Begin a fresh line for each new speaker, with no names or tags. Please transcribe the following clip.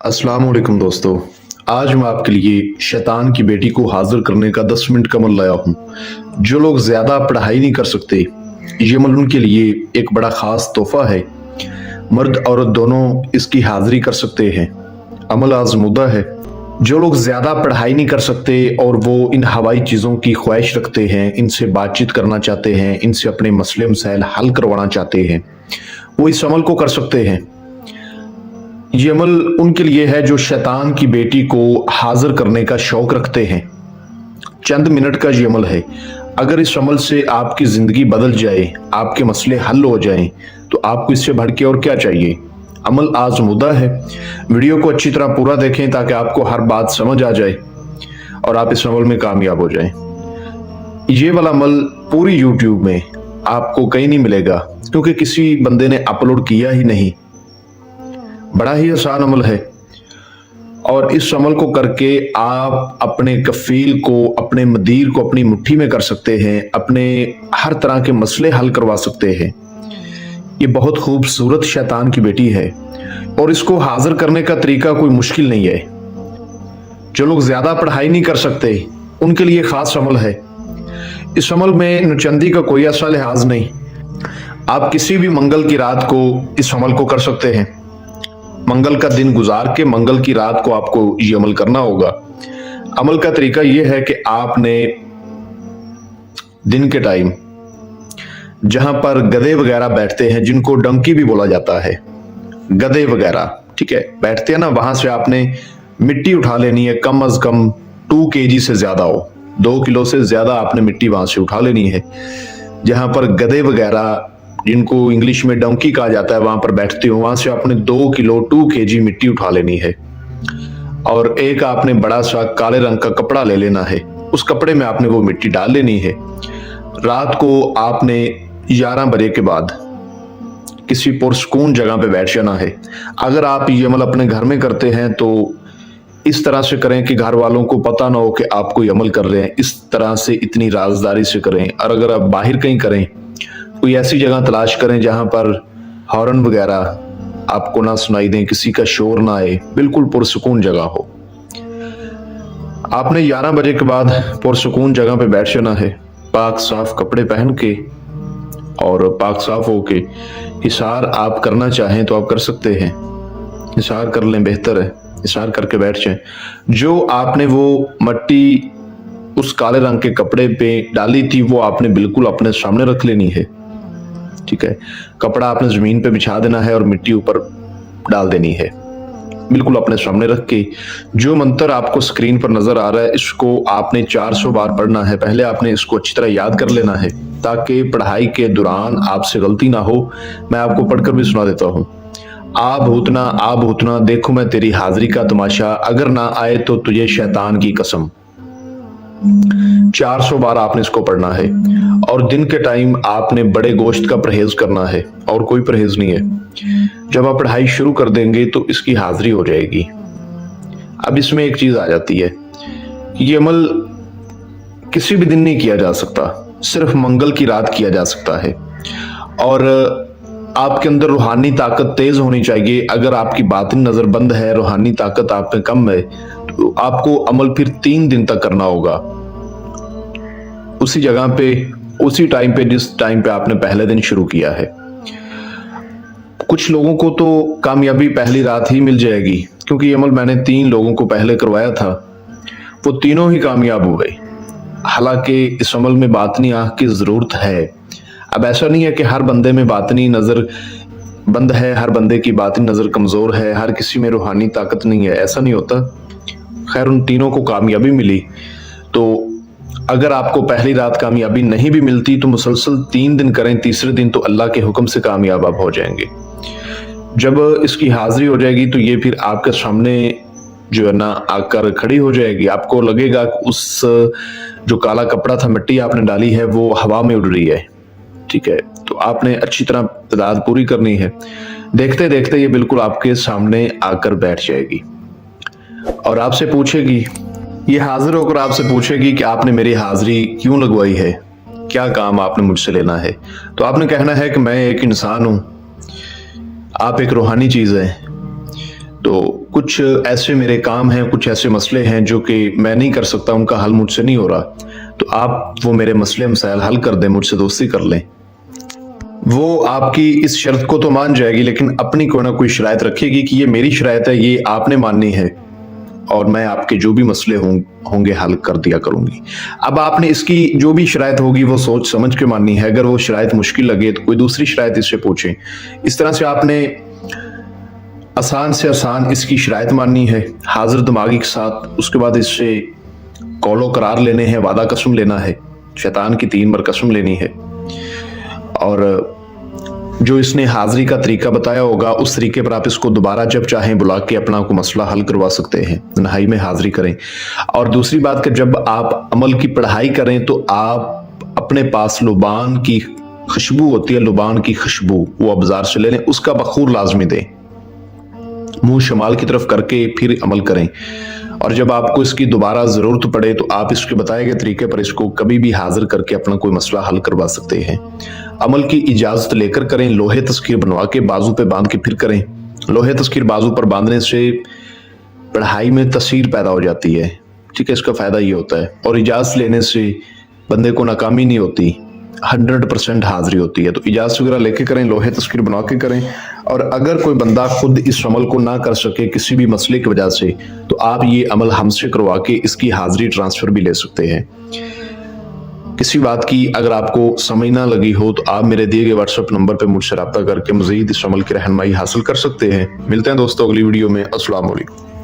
अस्सलाम वालेकुम दोस्तों। आज मैं आपके लिए शैतान की बेटी को हाजिर करने का 10 मिनट का अमल लाया हूँ। जो लोग ज़्यादा पढ़ाई नहीं कर सकते, ये अमल उनके लिए एक बड़ा ख़ास तोहफ़ा है। मर्द औरत दोनों इसकी हाज़िरी कर सकते हैं। अमल आज़मूदा है। जो लोग ज़्यादा पढ़ाई नहीं कर सकते और वो इन हवाई चीज़ों की ख्वाहिश रखते हैं, इनसे बातचीत करना चाहते हैं, इनसे अपने मसले मसाइल हल करवाना चाहते हैं, वो इस अमल को कर सकते हैं। ये अमल उनके लिए है जो शैतान की बेटी को हाजिर करने का शौक रखते हैं। चंद मिनट का ये अमल है। अगर इस अमल से आपकी जिंदगी बदल जाए, आपके मसले हल हो जाएं, तो आपको इससे बढ़ के और क्या चाहिए। अमल आज़मूदा है। वीडियो को अच्छी तरह पूरा देखें ताकि आपको हर बात समझ आ जाए और आप इस अमल में कामयाब हो जाएं। ये वाला अमल पूरी यूट्यूब में आपको कहीं नहीं मिलेगा, क्योंकि किसी बंदे ने अपलोड किया ही नहीं। बड़ा ही आसान अमल है और इस अमल को करके आप अपने कफील को, अपने मदीर को अपनी मुट्ठी में कर सकते हैं, अपने हर तरह के मसले हल करवा सकते हैं। ये बहुत खूबसूरत शैतान की बेटी है और इसको हाजिर करने का तरीका कोई मुश्किल नहीं है। जो लोग ज्यादा पढ़ाई नहीं कर सकते, उनके लिए खास अमल है। इस अमल में नचंदी का कोई ऐसा लिहाज नहीं। आप किसी भी मंगल की रात को इस अमल को कर सकते हैं। मंगल का दिन गुजार के मंगल की रात को आपको ये अमल करना होगा। अमल का तरीका यह है कि आपने दिन के टाइम जहां पर गधे वगैरह बैठते हैं, जिनको डंकी भी बोला जाता है, गधे वगैरह, ठीक है, बैठते हैं ना, वहां से आपने मिट्टी उठा लेनी है। कम अज कम 2 kg से ज्यादा हो, 2 किलो से ज्यादा आपने मिट्टी वहां से उठा लेनी है। जहां पर गधे वगैरह, जिनको इंग्लिश में डंकी कहा जाता है, वहां पर बैठते हो, वहां से आपने 2 किलो 2 kg मिट्टी उठा लेनी है। और एक आपने बड़ा सा काले रंग का कपड़ा ले लेना है। उस कपड़े में आपने वो मिट्टी डाल लेनी है। रात को आपने 11 बजे के बाद किसी पुरसकून जगह पे बैठ जाना है। अगर आप ये अमल अपने घर में करते हैं तो इस तरह से करें कि घर वालों को पता ना हो कि आप कोई अमल कर रहे हैं। इस तरह से इतनी राजदारी से करें। और अगर आप बाहर कहीं करें, कोई ऐसी जगह तलाश करें जहां पर हॉर्न वगैरह आपको ना सुनाई दें, किसी का शोर ना आए, बिल्कुल पुरसुकून जगह हो। आपने 11 बजे के बाद पुरसुकून जगह पे बैठ जाना है, पाक साफ कपड़े पहन के और पाक साफ होके। इशार आप करना चाहें तो आप कर सकते हैं, इशार कर लें, बेहतर है, इशार करके बैठ जाएं। जो आपने वो मट्टी उस काले रंग के कपड़े पे डाली थी, वो आपने बिल्कुल अपने सामने रख लेनी है, ठीक है। कपड़ा आपने जमीन पे बिछा देना है और मिट्टी ऊपर डाल देनी है, बिल्कुल अपने सामने रख के। जो मंत्र आपको स्क्रीन पर नजर आ रहा है, इसको आपने 400 बार पढ़ना है। पहले आपने इसको अच्छी तरह याद कर लेना है ताकि पढ़ाई के दौरान आपसे गलती ना हो। मैं आपको पढ़कर भी सुना देता हूँ। आ भूतना देखो मैं तेरी हाजिरी का तमाशा, अगर ना आए तो तुझे शैतान की कसम। 400 बार आपने इसको पढ़ना है। और दिन के टाइम आपने बड़े गोश्त का परहेज करना है, और कोई परहेज नहीं है। जब आप पढ़ाई शुरू कर देंगे तो इसकी हाजिरी हो जाएगी। अब इसमें एक चीज आ जाती है, ये अमल किसी भी दिन नहीं किया जा सकता, सिर्फ मंगल की रात किया जा सकता है। और आपके अंदर रूहानी ताकत तेज होनी चाहिए। अगर आपकी बातिन नजर बंद है, रूहानी ताकत आप में कम है, तो आपको अमल फिर 3 दिन तक करना होगा, उसी जगह पे, उसी टाइम पे जिस टाइम पे आपने पहले दिन शुरू किया है। कुछ लोगों को तो कामयाबी पहली रात ही मिल जाएगी, क्योंकि ये अमल मैंने 3 लोगों को पहले करवाया था, वो तीनों ही कामयाब हो गए। हालांकि इस अमल में बातनी आंख की जरूरत है। अब ऐसा नहीं है कि हर बंदे में बातनी नजर बंद है, हर बंदे की बातनी नजर कमजोर है, हर किसी में रूहानी ताकत नहीं है, ऐसा नहीं होता। खैर, उन तीनों को कामयाबी मिली। तो अगर आपको पहली रात कामयाबी नहीं भी मिलती तो मुसलसल 3 दिन करें, तीसरे दिन तो अल्लाह के हुक्म से कामयाब आप हो जाएंगे। जब इसकी हाजिरी हो जाएगी तो ये फिर आपके सामने जो है ना आकर खड़ी हो जाएगी। आपको लगेगा कि उस जो काला कपड़ा था, मिट्टी आपने डाली है, वो हवा में उड़ रही है, ठीक है। तो आपने अच्छी तरह तादाद पूरी करनी है। देखते देखते ये बिल्कुल आपके सामने आकर बैठ जाएगी और आपसे पूछेगी, ये हाजिर होकर आपसे पूछेगी कि आपने मेरी हाजिरी क्यों लगवाई है, क्या काम आपने मुझसे लेना है। तो आपने कहना है कि मैं एक इंसान हूं, आप एक रूहानी चीज है, تو کچھ ایسے میرے کام ہیں، کچھ ایسے مسئلے ہیں جو کہ میں نہیں کر سکتا، ان کا حل مجھ سے نہیں ہو رہا، تو آپ وہ میرے مسئلے مسائل حل کر دیں، مجھ سے دوستی کر لیں۔ وہ آپ کی اس شرط کو تو مان جائے گی، لیکن اپنی کوئی نہ کوئی شرائط رکھے گی کہ یہ میری شرائط ہے، یہ آپ نے ماننی ہے، اور میں آپ کے جو بھی مسئلے ہوں گے حل کر دیا کروں گی۔ اب آپ نے اس کی جو بھی شرائط ہوگی وہ سوچ سمجھ کے ماننی ہے، اگر وہ شرائط مشکل لگے تو کوئی دوسری شرائط اس سے پوچھیں۔ اس طرح سے آپ نے آسان سے آسان اس کی شرائط ماننی ہے حاضر دماغی کے ساتھ، اس کے بعد اس سے قول و قرار لینے ہیں، وعدہ قسم لینا ہے، شیطان کی 3 بار قسم لینی ہے، اور جو اس نے حاضری کا طریقہ بتایا ہوگا اس طریقے پر آپ اس کو دوبارہ جب چاہیں بلا کے اپنا کو مسئلہ حل کروا سکتے ہیں، نہائی میں حاضری کریں۔ اور دوسری بات کہ جب آپ عمل کی پڑھائی کریں تو آپ اپنے پاس لبان کی خوشبو ہوتی ہے، لبان کی خوشبو، وہ آپ بازار سے لے لیں، اس کا بخور لازمی دیں، منہ شمال کی طرف کر کے پھر عمل کریں۔ اور جب آپ کو اس کی دوبارہ ضرورت پڑے تو آپ اس کے بتائے گئے طریقے پر اس کو کبھی بھی حاضر کر کے اپنا کوئی مسئلہ حل کروا سکتے ہیں۔ عمل کی اجازت لے کر کریں، لوہے تذکیر بنوا کے بازو پہ باندھ کے پھر کریں۔ لوہے تذکیر بازو پر باندھنے سے پڑھائی میں تاثیر پیدا ہو جاتی ہے، ٹھیک ہے، اس کا فائدہ یہ ہوتا ہے، اور اجازت لینے سے بندے کو ناکامی نہیں ہوتی، 100% حاضری ہوتی ہے۔ تو اجازت وغیرہ لے کے کریں، لوہے تذکیر بنوا کے کریں، اور اگر کوئی بندہ خود اس عمل کو نہ کر سکے کسی بھی مسئلے کی وجہ سے تو آپ یہ عمل ہم سے کروا کے اس کی حاضری ٹرانسفر بھی لے سکتے ہیں۔ کسی بات کی اگر آپ کو سمجھ نہ لگی ہو تو آپ میرے دیے گئے واٹس ایپ نمبر پہ مجھ سے رابطہ کر کے مزید اس عمل کی رہنمائی حاصل کر سکتے ہیں۔ ملتے ہیں دوستوں اگلی ویڈیو میں۔ السلام علیکم۔